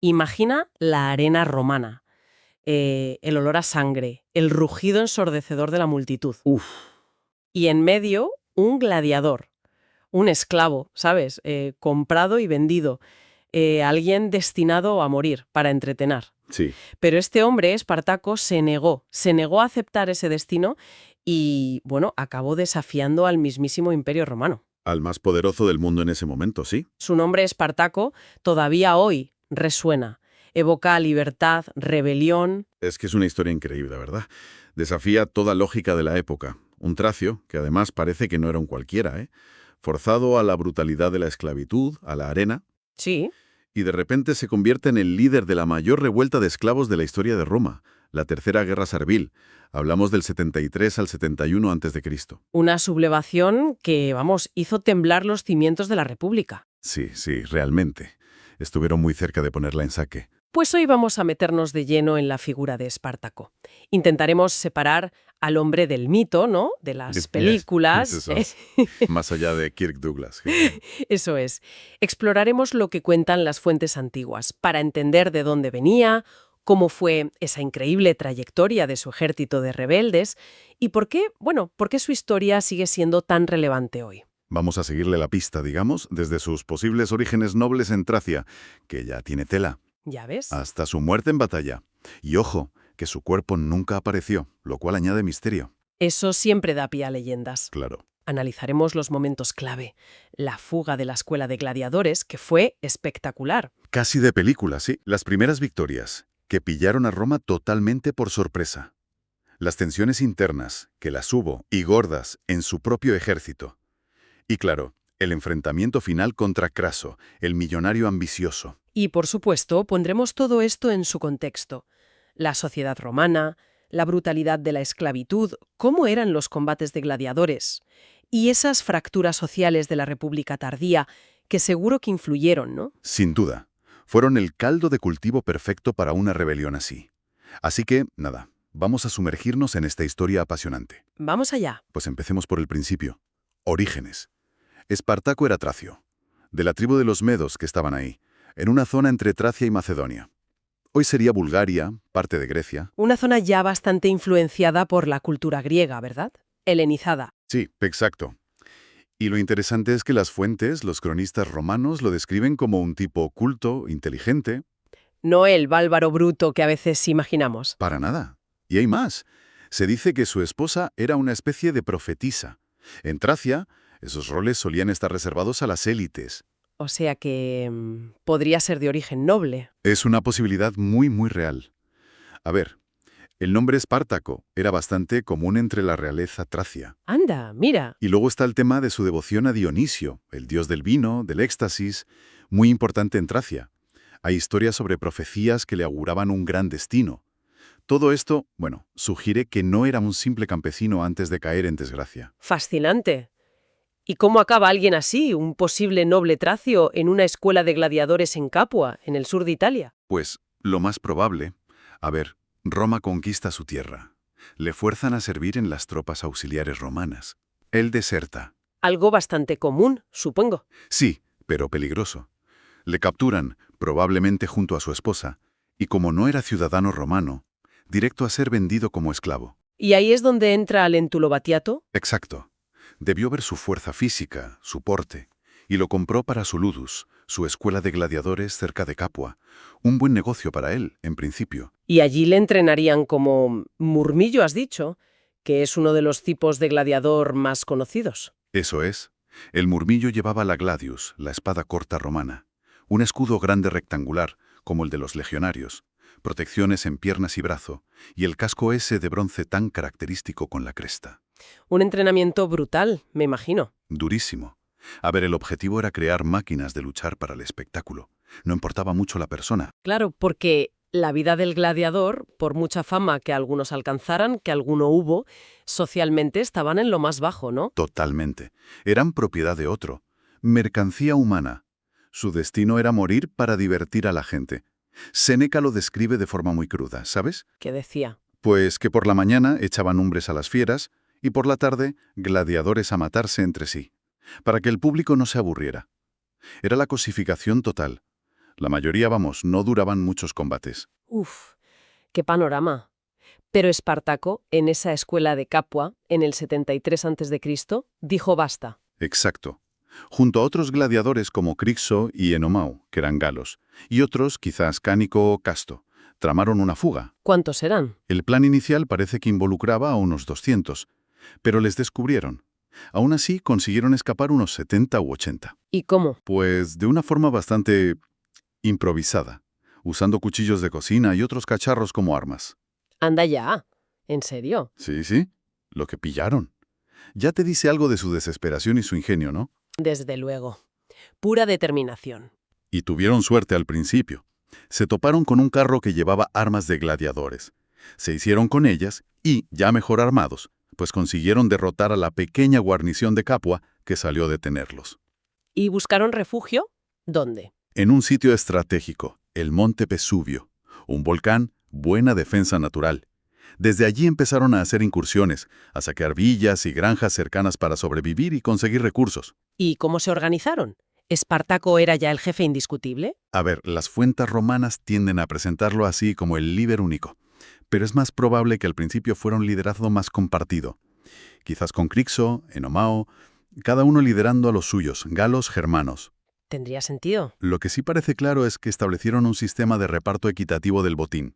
Imagina la arena romana, el olor a sangre, el rugido ensordecedor de la multitud. Uf, Y en medio, un gladiador, un esclavo, ¿sabes? Comprado y vendido, alguien destinado a morir para entretener. sí. Pero este hombre, Espartaco, se negó a aceptar ese destino y, bueno, acabó desafiando al mismísimo Imperio Romano. Al más poderoso del mundo en ese momento, sí. Su nombre, Espartaco, todavía hoy resuena. Evoca libertad, rebelión. Es que es una historia increíble, ¿verdad? Desafía toda lógica de la época. Un tracio, que además parece que no era un cualquiera, ¿eh? Forzado a la brutalidad de la esclavitud, a la arena, Sí, y de repente se convierte en el líder de la mayor revuelta de esclavos de la historia de Roma, la Tercera Guerra Servil. Hablamos del 73 al 71 a.C. una sublevación que, vamos, hizo temblar los cimientos de la República. Sí, sí, realmente. Estuvieron muy cerca de ponerla en saque. Pues hoy vamos a meternos de lleno en la figura de Espartaco. Intentaremos separar al hombre del mito, ¿no? De las películas. Eso. Más allá de Kirk Douglas. Genial. Eso es. Exploraremos lo que cuentan las fuentes antiguas para entender de dónde venía, cómo fue esa increíble trayectoria de su ejército de rebeldes y por qué, bueno, por qué su historia sigue siendo tan relevante hoy. Vamos a seguirle la pista, digamos, desde sus posibles orígenes nobles en Tracia, que ya tiene tela, ¿Ya ves? hasta su muerte en batalla. Y ojo, que su cuerpo nunca apareció, lo cual añade misterio. Eso siempre da pie a leyendas. Claro. Analizaremos los momentos clave. La fuga de la escuela de gladiadores, que fue espectacular. Casi de película, sí. Las primeras victorias, que pillaron a Roma totalmente por sorpresa. Las tensiones internas, que las hubo, y gordas, en su propio ejército. Y claro, el enfrentamiento final contra Craso, el millonario ambicioso. Y, por supuesto, pondremos todo esto en su contexto. La sociedad romana, la brutalidad de la esclavitud, cómo eran los combates de gladiadores y esas fracturas sociales de la República tardía que seguro que influyeron, ¿no? Sin duda, fueron el caldo de cultivo perfecto para una rebelión así. Así que, nada, vamos a sumergirnos en esta historia apasionante. Vamos allá. Pues empecemos por el principio. Orígenes. Espartaco era tracio, de la tribu de los medos que estaban ahí, en una zona entre Tracia y Macedonia. Hoy sería Bulgaria, parte de Grecia. Una zona ya bastante influenciada por la cultura griega, ¿verdad? Helenizada. Sí, exacto. Y lo interesante es que las fuentes, los cronistas romanos, lo describen como un tipo culto, inteligente. No el bárbaro bruto que a veces imaginamos. Para nada. Y hay más. Se dice que su esposa era una especie de profetisa. En Tracia, esos roles solían estar reservados a las élites. O sea que podría ser de origen noble. Es una posibilidad muy, muy real. A ver, el nombre Espartaco era bastante común entre la realeza tracia. Anda, mira. Y luego está el tema de su devoción a Dionisio, el dios del vino, del éxtasis, muy importante en Tracia. Hay historias sobre profecías que le auguraban un gran destino. Todo esto, bueno, sugiere que no era un simple campesino antes de caer en desgracia. Fascinante. ¿Y cómo acaba alguien así, un posible noble tracio, en una escuela de gladiadores en Capua, en el sur de Italia? Pues, lo más probable... A ver, Roma conquista su tierra. Le fuerzan a servir en las tropas auxiliares romanas. Él deserta. Algo bastante común, supongo. Sí, pero peligroso. Le capturan, probablemente junto a su esposa, y como no era ciudadano romano, directo a ser vendido como esclavo. ¿Y ahí es donde entra Lentulo Batiato? Exacto. Debió ver su fuerza física, su porte, y lo compró para su ludus, su escuela de gladiadores cerca de Capua. Un buen negocio para él, en principio. Y allí le entrenarían como murmillo, has dicho, que es uno de los tipos de gladiador más conocidos. Eso es. El murmillo llevaba la gladius, la espada corta romana. Un escudo grande rectangular, como el de los legionarios. Protecciones en piernas y brazo, y el casco ese de bronce tan característico con la cresta. Un entrenamiento brutal, me imagino. Durísimo. A ver, el objetivo era crear máquinas de luchar para el espectáculo. No importaba mucho la persona. Claro, porque la vida del gladiador, por mucha fama que algunos alcanzaran, que alguno hubo, socialmente estaban en lo más bajo, ¿no? Totalmente. Eran propiedad de otro. Mercancía humana. Su destino era morir para divertir a la gente. Séneca lo describe de forma muy cruda, ¿sabes? ¿Qué decía? Pues que por la mañana echaban umbres a las fieras y por la tarde gladiadores a matarse entre sí, para que el público no se aburriera. Era la cosificación total. La mayoría, vamos, no duraban muchos combates. Uf, qué panorama. Pero Espartaco, en esa escuela de Capua, en el 73 a.C., dijo basta. Exacto. Junto a otros gladiadores como Crixo y Enomao, que eran galos, y otros, quizás Cánico o Casto, tramaron una fuga. ¿Cuántos eran? El plan inicial parece que involucraba a unos 200, pero les descubrieron. Aún así, consiguieron escapar unos 70 u 80. ¿Y cómo? Pues de una forma bastante improvisada, usando cuchillos de cocina y otros cacharros como armas. Anda ya. ¿En serio? Sí, sí, lo que pillaron. Ya te dice algo de su desesperación y su ingenio, ¿no? Desde luego. Pura determinación. Y tuvieron suerte al principio. Se toparon con un carro que llevaba armas de gladiadores. Se hicieron con ellas y, ya mejor armados, pues consiguieron derrotar a la pequeña guarnición de Capua que salió a detenerlos. ¿Y buscaron refugio? ¿Dónde? En un sitio estratégico, el Monte Vesubio, un volcán, buena defensa natural. Desde allí empezaron a hacer incursiones, a saquear villas y granjas cercanas para sobrevivir y conseguir recursos. ¿Y cómo se organizaron? ¿Espartaco era ya el jefe indiscutible? A ver, las fuentes romanas tienden a presentarlo así como el líder único, pero es más probable que al principio fuera un liderazgo más compartido. Quizás con Crixo, Enomao, cada uno liderando a los suyos, galos, germanos. Tendría sentido. Lo que sí parece claro es que establecieron un sistema de reparto equitativo del botín.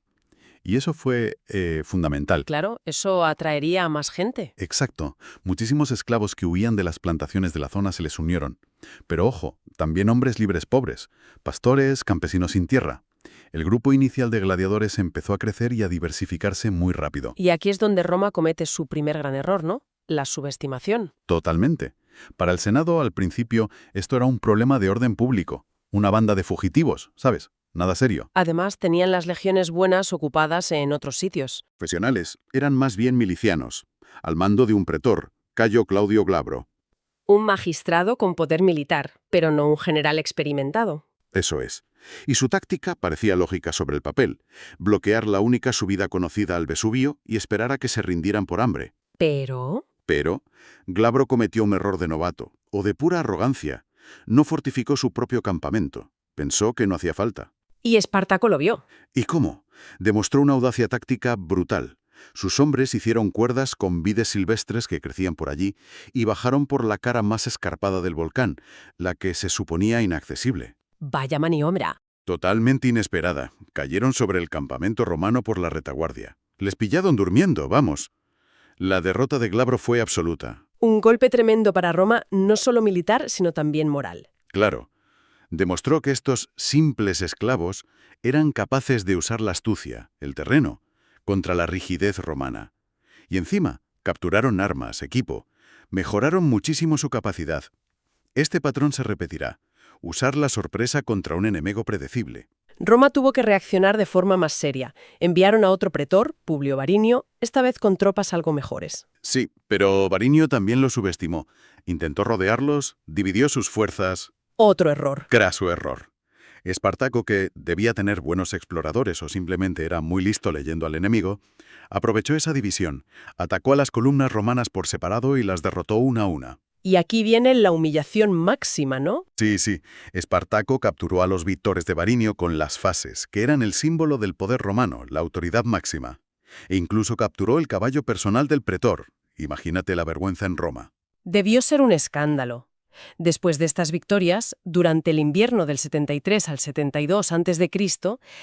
Y eso fue fundamental. Claro, eso atraería a más gente. Exacto. Muchísimos esclavos que huían de las plantaciones de la zona se les unieron. Pero ojo, también hombres libres pobres, pastores, campesinos sin tierra. El grupo inicial de gladiadores empezó a crecer y a diversificarse muy rápido. Y aquí es donde Roma comete su primer gran error, ¿no? La subestimación. Totalmente. Para el Senado, al principio, esto era un problema de orden público. Una banda de fugitivos, ¿sabes? Nada serio. Además, tenían las legiones buenas ocupadas en otros sitios. Profesionales eran más bien milicianos, al mando de un pretor, Cayo Claudio Glabro. Un magistrado con poder militar, pero no un general experimentado. Eso es. Y su táctica parecía lógica sobre el papel: bloquear la única subida conocida al Vesubio y esperar a que se rindieran por hambre. Pero... Pero Glabro cometió un error de novato, o de pura arrogancia. No fortificó su propio campamento. Pensó que no hacía falta. Y Espartaco lo vio. ¿Y cómo? Demostró una audacia táctica brutal. Sus hombres hicieron cuerdas con vides silvestres que crecían por allí y bajaron por la cara más escarpada del volcán, la que se suponía inaccesible. Vaya maniobra. Totalmente inesperada. Cayeron sobre el campamento romano por la retaguardia. Les pillaron durmiendo, vamos. La derrota de Glabro fue absoluta. Un golpe tremendo para Roma, no solo militar, sino también moral. Claro. Demostró que estos simples esclavos eran capaces de usar la astucia, el terreno, contra la rigidez romana. Y encima, capturaron armas, equipo, mejoraron muchísimo su capacidad. Este patrón se repetirá: usar la sorpresa contra un enemigo predecible. Roma tuvo que reaccionar de forma más seria. Enviaron a otro pretor, Publio Varinio, esta vez con tropas algo mejores. Sí, pero Varinio también lo subestimó. Intentó rodearlos, dividió sus fuerzas. Otro error. Craso error. Espartaco, que debía tener buenos exploradores o simplemente era muy listo leyendo al enemigo, aprovechó esa división, atacó a las columnas romanas por separado y las derrotó una a una. Y aquí viene la humillación máxima, ¿no? Sí, sí. Espartaco capturó a los victores de Varinio con las fases, que eran el símbolo del poder romano, la autoridad máxima. E incluso capturó el caballo personal del pretor. Imagínate la vergüenza en Roma. Debió ser un escándalo. Después de estas victorias, durante el invierno del 73 al 72 a.C.,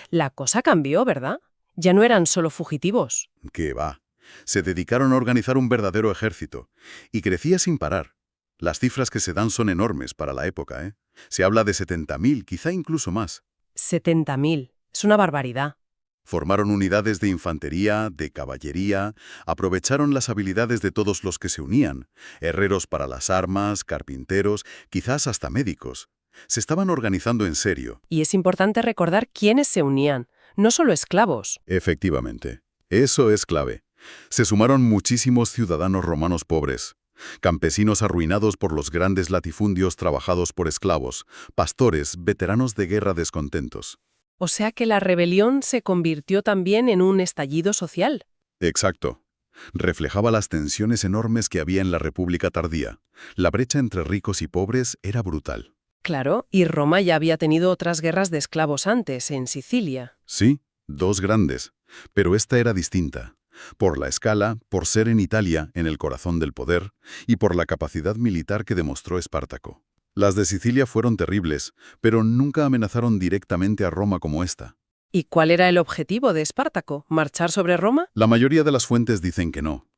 la cosa cambió, ¿verdad? Ya no eran solo fugitivos. ¿Qué va? Se dedicaron a organizar un verdadero ejército. Y crecía sin parar. Las cifras que se dan son enormes para la época, ¿eh? Se habla de 70.000, quizá incluso más. 70.000. Es una barbaridad. Formaron unidades de infantería, de caballería, aprovecharon las habilidades de todos los que se unían, herreros para las armas, carpinteros, quizás hasta médicos. Se estaban organizando en serio. Y es importante recordar quiénes se unían, no solo esclavos. Efectivamente. Eso es clave. Se sumaron muchísimos ciudadanos romanos pobres, campesinos arruinados por los grandes latifundios trabajados por esclavos, pastores, veteranos de guerra descontentos. O sea que la rebelión se convirtió también en un estallido social. Exacto. Reflejaba las tensiones enormes que había en la República tardía. La brecha entre ricos y pobres era brutal. Claro, y Roma ya había tenido otras guerras de esclavos antes, en Sicilia. Sí, dos grandes, pero esta era distinta. Por la escala, por ser en Italia, en el corazón del poder, y por la capacidad militar que demostró Espartaco. Las de Sicilia fueron terribles, pero nunca amenazaron directamente a Roma como esta. ¿Y cuál era el objetivo de Espartaco? ¿Marchar sobre Roma? La mayoría de las fuentes dicen que no,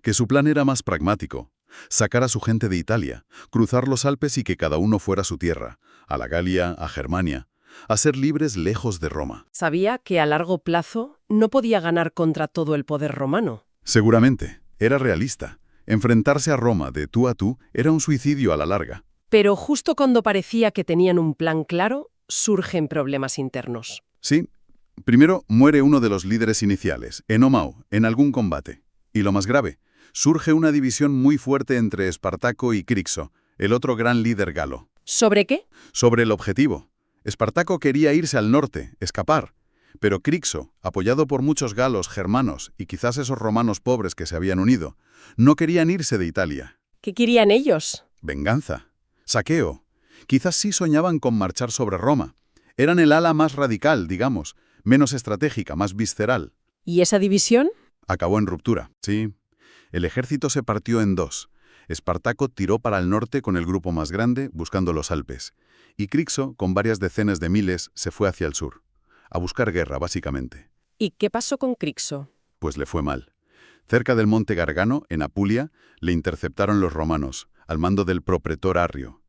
que su plan era más pragmático, sacar a su gente de Italia, cruzar los Alpes y que cada uno fuera a su tierra, a la Galia, a Germania, a ser libres lejos de Roma. Sabía que a largo plazo no podía ganar contra todo el poder romano. Seguramente, era realista. Enfrentarse a Roma de tú a tú era un suicidio a la larga. Pero justo cuando parecía que tenían un plan claro, surgen problemas internos. Sí, primero muere uno de los líderes iniciales, Enomao, en algún combate. Y lo más grave, surge una división muy fuerte entre Espartaco y Crixo, el otro gran líder galo. ¿Sobre qué? Sobre el objetivo. Espartaco quería irse al norte, escapar. Pero Crixo, apoyado por muchos galos, germanos y quizás esos romanos pobres que se habían unido, no querían irse de Italia. ¿Qué querían ellos? Venganza. Saqueo. Quizás sí soñaban con marchar sobre Roma. Eran el ala más radical, digamos, menos estratégica, más visceral. ¿Y esa división? Acabó en ruptura, sí. El ejército se partió en dos. Espartaco tiró para el norte con el grupo más grande, buscando los Alpes. Y Crixo, con varias decenas de miles, se fue hacia el sur. A buscar guerra, básicamente. ¿Y qué pasó con Crixo? Pues le fue mal. Cerca del monte Gargano, en Apulia, le interceptaron los romanos, al mando del propretor Arrio.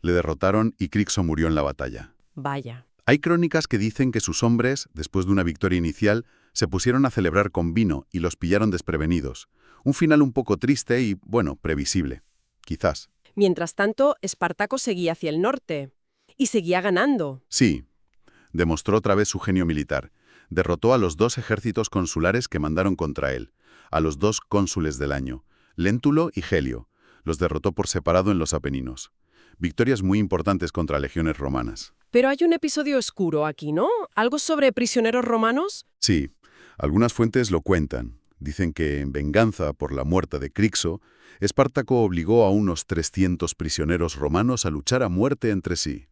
Le derrotaron y Crixo murió en la batalla. Vaya. Hay crónicas que dicen que sus hombres, después de una victoria inicial, se pusieron a celebrar con vino y los pillaron desprevenidos. Un final un poco triste y, bueno, previsible. Quizás. Mientras tanto, Espartaco seguía hacia el norte. Y seguía ganando. Sí. Demostró otra vez su genio militar. Derrotó a los dos ejércitos consulares que mandaron contra él, a los dos cónsules del año, Léntulo y Gelio. Los derrotó por separado en los Apeninos. Victorias muy importantes contra legiones romanas. Pero hay un episodio oscuro aquí, ¿no? ¿Algo sobre prisioneros romanos? Sí, algunas fuentes lo cuentan. Dicen que, en venganza por la muerte de Crixo, Espartaco obligó a unos 300 prisioneros romanos a luchar a muerte entre sí,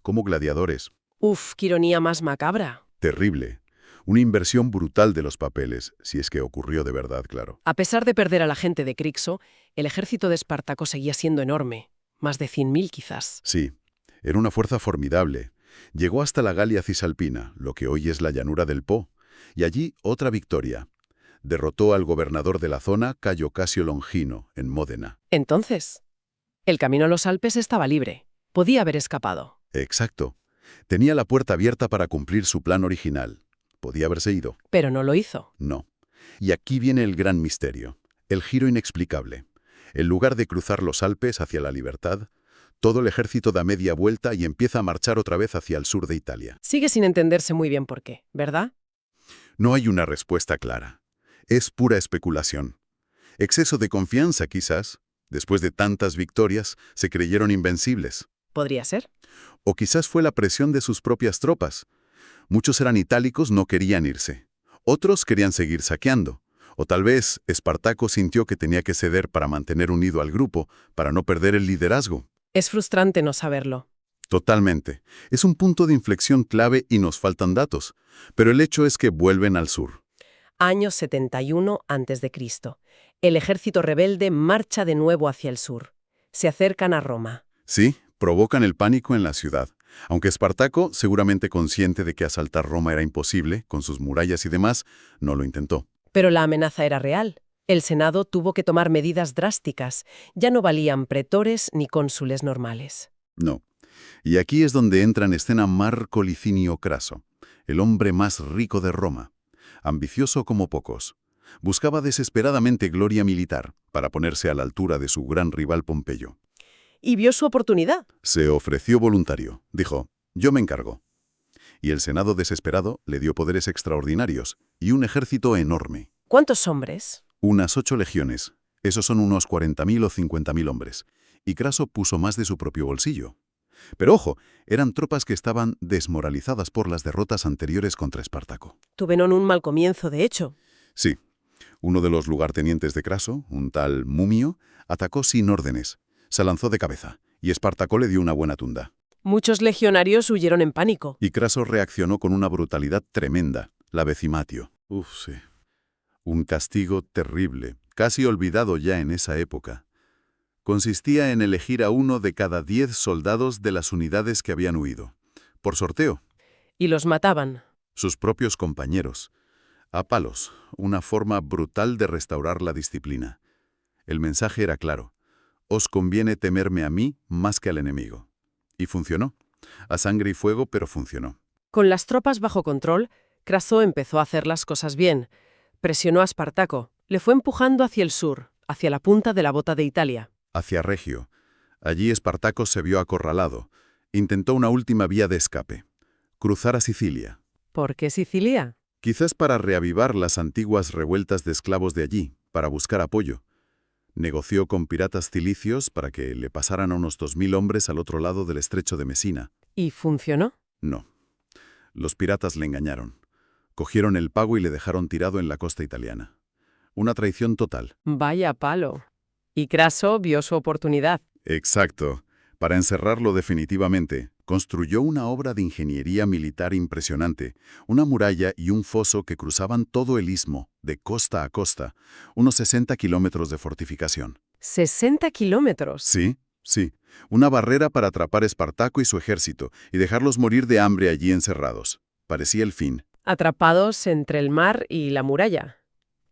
como gladiadores. Uf, qué ironía más macabra. Terrible. Una inversión brutal de los papeles, si es que ocurrió de verdad, claro. A pesar de perder a la gente de Crixo, el ejército de Espartaco seguía siendo enorme. Más de 100.000 quizás. Sí, era una fuerza formidable. Llegó hasta la Galia Cisalpina, lo que hoy es la llanura del Po, y allí otra victoria. Derrotó al gobernador de la zona, Cayo Casio Longino, en Módena. Entonces, el camino a los Alpes estaba libre. Podía haber escapado. Exacto. Tenía la puerta abierta para cumplir su plan original. Podía haberse ido. Pero no lo hizo. No. Y aquí viene el gran misterio, el giro inexplicable. En lugar de cruzar los Alpes hacia la libertad, todo el ejército da media vuelta y empieza a marchar otra vez hacia el sur de Italia. Sigue sin entenderse muy bien por qué, ¿verdad? No hay una respuesta clara. Es pura especulación. Exceso de confianza, quizás. Después de tantas victorias, se creyeron invencibles. Podría ser. O quizás fue la presión de sus propias tropas. Muchos eran itálicos, no querían irse. Otros querían seguir saqueando. O tal vez Espartaco sintió que tenía que ceder para mantener unido al grupo, para no perder el liderazgo. Es frustrante no saberlo. Totalmente. Es un punto de inflexión clave y nos faltan datos. Pero el hecho es que vuelven al sur. Año 71 a.C. El ejército rebelde marcha de nuevo hacia el sur. Se acercan a Roma. Sí, provocan el pánico en la ciudad. Aunque Espartaco, seguramente consciente de que asaltar Roma era imposible, con sus murallas y demás, no lo intentó. Pero la amenaza era real. El Senado tuvo que tomar medidas drásticas. Ya no valían pretores ni cónsules normales. No. Y aquí es donde entra en escena Marco Licinio Craso, el hombre más rico de Roma. Ambicioso como pocos. Buscaba desesperadamente gloria militar para ponerse a la altura de su gran rival Pompeyo. Y vio su oportunidad. Se ofreció voluntario. Dijo, yo me encargo. Y el Senado desesperado le dio poderes extraordinarios y un ejército enorme. ¿Cuántos hombres? Unas 8 legiones. Esos son unos 40.000 o 50.000 hombres. Y Craso puso más de su propio bolsillo. Pero ojo, eran tropas que estaban desmoralizadas por las derrotas anteriores contra Espartaco. Tuvieron un mal comienzo, de hecho. Sí. Uno de los lugartenientes de Craso, un tal Mumio, atacó sin órdenes. Se lanzó de cabeza, y Espartaco le dio una buena tunda. Muchos legionarios huyeron en pánico. Y Craso reaccionó con una brutalidad tremenda, la vecimatio. Sí. Un castigo terrible, casi olvidado ya en esa época. Consistía en elegir a uno de cada 10 soldados de las unidades que habían huido. Por sorteo, Y los mataban. sus propios compañeros. A palos, una forma brutal de restaurar la disciplina. El mensaje era claro. Os conviene temerme a mí más que al enemigo. Y funcionó. A sangre y fuego, pero funcionó. Con las tropas bajo control, Craso empezó a hacer las cosas bien. Presionó a Espartaco, le fue empujando hacia el sur, hacia la punta de la bota de Italia. Hacia Regio. Allí Espartaco se vio acorralado. Intentó una última vía de escape. Cruzar a Sicilia. ¿Por qué Sicilia? Quizás para reavivar las antiguas revueltas de esclavos de allí, para buscar apoyo. Negoció con piratas cilicios para que le pasaran a unos 2000 hombres al otro lado del estrecho de Mesina. ¿Y funcionó? No. Los piratas le engañaron. Cogieron el pago y le dejaron tirado en la costa italiana. Una traición total. Vaya palo. Y Craso vio su oportunidad. Exacto. Para encerrarlo definitivamente, construyó una obra de ingeniería militar impresionante, una muralla y un foso que cruzaban todo el istmo, de costa a costa, unos 60 kilómetros de fortificación. 60 kilómetros. Sí, sí, una barrera para atrapar a Espartaco y su ejército y dejarlos morir de hambre allí encerrados. Parecía el fin. Atrapados entre el mar y la muralla.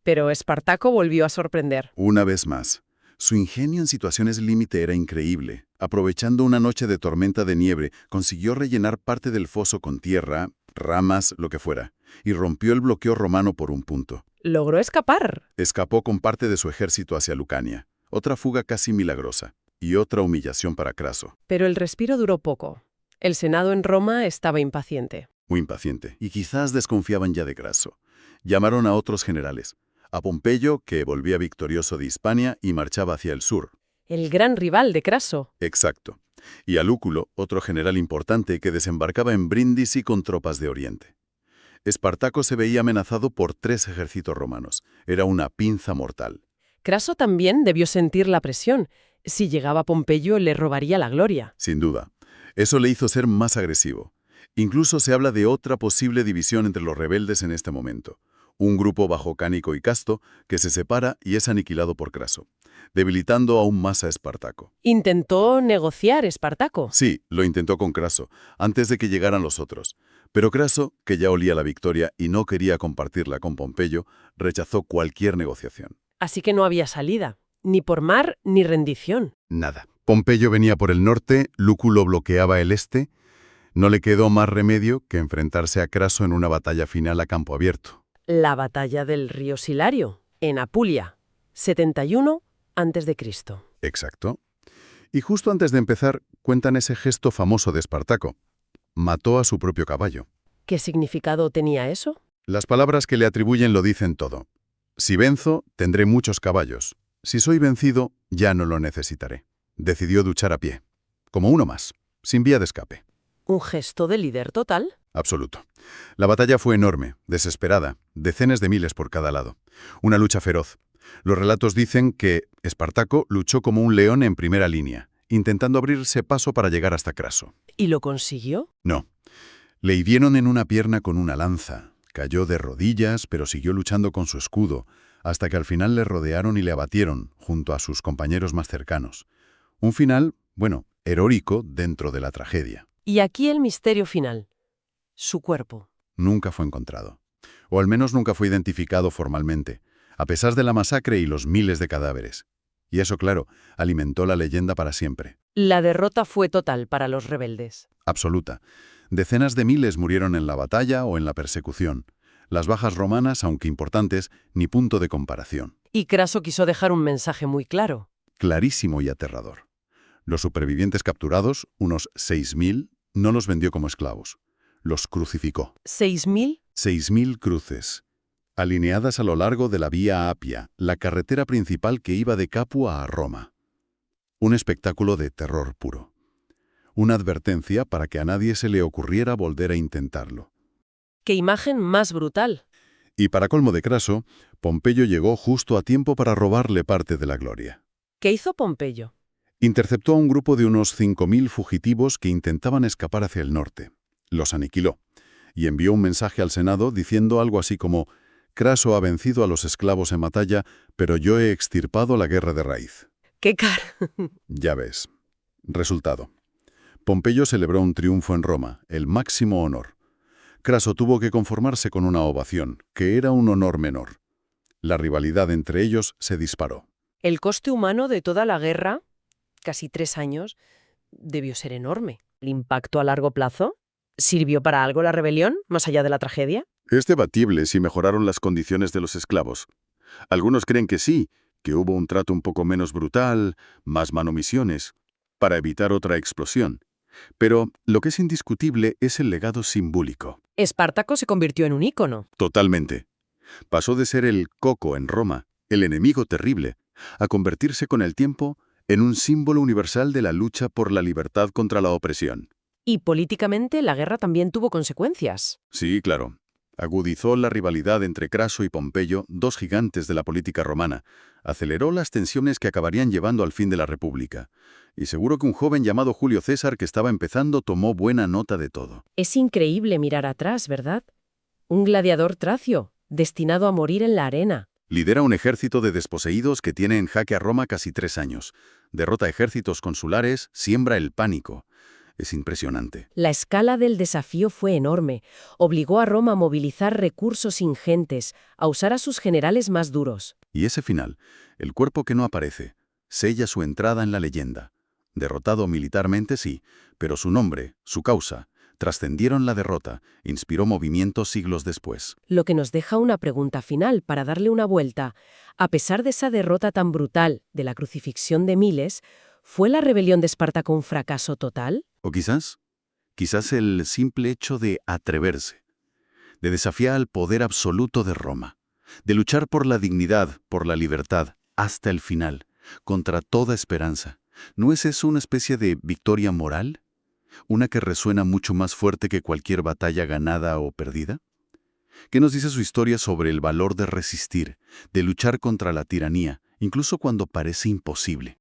Pero Espartaco volvió a sorprender. Una vez más. Su ingenio en situaciones límite era increíble. Aprovechando una noche de tormenta de nieve, consiguió rellenar parte del foso con tierra, ramas, lo que fuera, y rompió el bloqueo romano por un punto. Logró escapar. Escapó con parte de su ejército hacia Lucania. Otra fuga casi milagrosa. Y otra humillación para Craso. Pero el respiro duró poco. El Senado en Roma estaba impaciente. Muy impaciente. Y quizás desconfiaban ya de Craso. Llamaron a otros generales. A Pompeyo, que volvía victorioso de Hispania y marchaba hacia el sur. El gran rival de Craso. Exacto. Y a Lúculo, otro general importante que desembarcaba en Brindisi con tropas de Oriente. Espartaco se veía amenazado por 3 ejércitos romanos. Era una pinza mortal. Craso también debió sentir la presión. Si llegaba a Pompeyo, le robaría la gloria. Sin duda. Eso le hizo ser más agresivo. Incluso se habla de otra posible división entre los rebeldes en este momento. Un grupo bajo Cánico y Casto que se separa y es aniquilado por Craso, debilitando aún más a Espartaco. ¿Intentó negociar Espartaco? Sí, lo intentó con Craso, antes de que llegaran los otros. Pero Craso, que ya olía la victoria y no quería compartirla con Pompeyo, rechazó cualquier negociación. Así que no había salida, ni por mar ni rendición. Nada. Pompeyo venía por el norte, Lúculo bloqueaba el este. No le quedó más remedio que enfrentarse a Craso en una batalla final a campo abierto. La batalla del río Silario, en Apulia, 71 a.C. Exacto. Y justo antes de empezar, cuentan ese gesto famoso de Espartaco. Mató a su propio caballo. ¿Qué significado tenía eso? Las palabras que le atribuyen lo dicen todo. Si venzo, tendré muchos caballos. Si soy vencido, ya no lo necesitaré. Decidió duchar a pie. Como uno más, sin vía de escape. ¿Un gesto de líder total? Absoluto. La batalla fue enorme, desesperada, decenas de miles por cada lado. Una lucha feroz. Los relatos dicen que Espartaco luchó como un león en primera línea, intentando abrirse paso para llegar hasta Craso. ¿Y lo consiguió? No. Le hirieron en una pierna con una lanza. Cayó de rodillas, pero siguió luchando con su escudo, hasta que al final le rodearon y le abatieron, junto a sus compañeros más cercanos. Un final, heroico dentro de la tragedia. Y aquí el misterio final. Su cuerpo. Nunca fue encontrado. O al menos nunca fue identificado formalmente, a pesar de la masacre y los miles de cadáveres. Y eso, claro, alimentó la leyenda para siempre. La derrota fue total para los rebeldes. Absoluta. Decenas de miles murieron en la batalla o en la persecución. Las bajas romanas, aunque importantes, ni punto de comparación. Y Craso quiso dejar un mensaje muy claro. Clarísimo y aterrador. Los supervivientes capturados, unos 6.000, no los vendió como esclavos. Los crucificó. ¿6.000? 6.000 cruces, alineadas a lo largo de la Vía Apia, la carretera principal que iba de Capua a Roma. Un espectáculo de terror puro. Una advertencia para que a nadie se le ocurriera volver a intentarlo. ¡Qué imagen más brutal! Y para colmo de Craso, Pompeyo llegó justo a tiempo para robarle parte de la gloria. ¿Qué hizo Pompeyo? Interceptó a un grupo de unos 5.000 fugitivos que intentaban escapar hacia el norte. Los aniquiló y envió un mensaje al Senado diciendo algo así como: «Craso ha vencido a los esclavos en batalla, pero yo he extirpado la guerra de raíz». ¡Qué cara! Ya ves. Resultado. Pompeyo celebró un triunfo en Roma, el máximo honor. Craso tuvo que conformarse con una ovación, que era un honor menor. La rivalidad entre ellos se disparó. El coste humano de toda la guerra, casi 3 años, debió ser enorme. ¿El impacto a largo plazo? ¿Sirvió para algo la rebelión, más allá de la tragedia? Es debatible si mejoraron las condiciones de los esclavos. Algunos creen que sí, que hubo un trato un poco menos brutal, más manumisiones, para evitar otra explosión. Pero lo que es indiscutible es el legado simbólico. Espartaco se convirtió en un ícono. Totalmente. Pasó de ser el coco en Roma, el enemigo terrible, a convertirse con el tiempo en un símbolo universal de la lucha por la libertad contra la opresión. Y políticamente la guerra también tuvo consecuencias. Sí, claro. Agudizó la rivalidad entre Craso y Pompeyo, dos gigantes de la política romana. Aceleró las tensiones que acabarían llevando al fin de la República. Y seguro que un joven llamado Julio César, que estaba empezando, tomó buena nota de todo. Es increíble mirar atrás, ¿verdad? Un gladiador tracio, destinado a morir en la arena. Lidera un ejército de desposeídos que tiene en jaque a Roma casi 3 años. Derrota ejércitos consulares, siembra el pánico. Es impresionante. La escala del desafío fue enorme. Obligó a Roma a movilizar recursos ingentes, a usar a sus generales más duros. Y ese final, el cuerpo que no aparece, sella su entrada en la leyenda. Derrotado militarmente, sí, pero su nombre, su causa, trascendieron la derrota, inspiró movimientos siglos después. Lo que nos deja una pregunta final para darle una vuelta. A pesar de esa derrota tan brutal, de la crucifixión de miles, ¿fue la rebelión de Espartaco un fracaso total? O quizás el simple hecho de atreverse, de desafiar al poder absoluto de Roma, de luchar por la dignidad, por la libertad, hasta el final, contra toda esperanza. ¿No es eso una especie de victoria moral? ¿Una que resuena mucho más fuerte que cualquier batalla ganada o perdida? ¿Qué nos dice su historia sobre el valor de resistir, de luchar contra la tiranía, incluso cuando parece imposible?